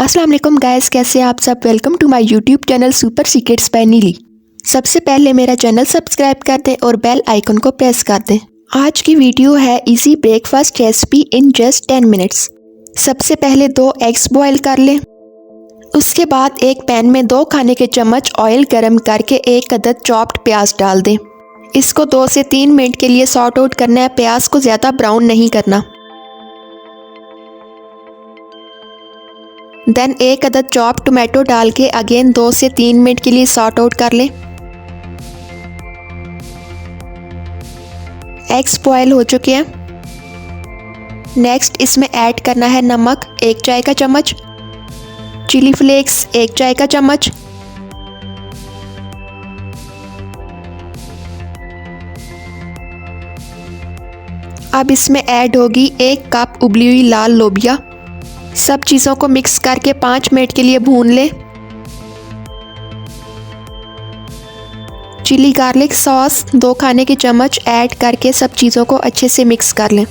अस्सलाम वालेकुम गाइस, कैसे आप सब। Welcome to my YouTube channel super secrets by Neeli. सबसे पहले मेरा चैनल सब्सक्राइब कर दें और बेल आइकन को प्रेस कर दें। आज की वीडियो है easy breakfast recipe in just 10 minutes. सबसे पहले 2 एग्स बॉईल कर लें। उसके बाद एक पैन में 2 खाने के चम्मच ऑयल गर्म करके 1 अदद चॉप्ड प्याज डाल दें। इसको 2 से 3 मिनट के लिए सॉर्ट आउट करना है। प्याज को ज़्यादा ब्राउन नहीं करना। देन 1 अदद चॉप टोमेटो डाल के अगेन 2 से 3 मिनट के लिए सॉर्ट आउट कर लें। एग्स बॉयल हो चुके हैं। नेक्स्ट इसमें ऐड करना है नमक 1 चाय का चम्मच, चिली फ्लेक्स 1 चाय का चम्मच, अब इसमें ऐड होगी 1 कप उबली हुई लाल लोबिया। सब चीज़ों को मिक्स करके 5 मिनट के लिए भून लें। चिली गार्लिक सॉस 2 खाने के चम्मच ऐड करके सब चीज़ों को अच्छे से मिक्स कर लें।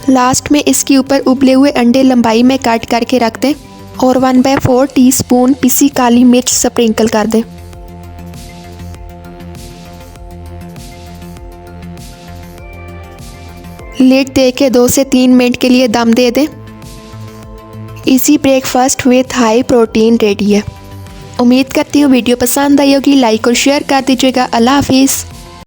लास्ट में इसके ऊपर उबले हुए अंडे लंबाई में काट करके रख दें और 1/4 टीस्पून पिसी काली मिर्च स्प्रिंकल कर दें। लिड दे के 2 से 3 मिनट के लिए दम दे दें। Easy breakfast with high protein ready है। उम्मीद करती हूँ वीडियो पसंद आई होगी। लाइक और शेयर कर दीजिएगा। अल्लाह हाफिज़।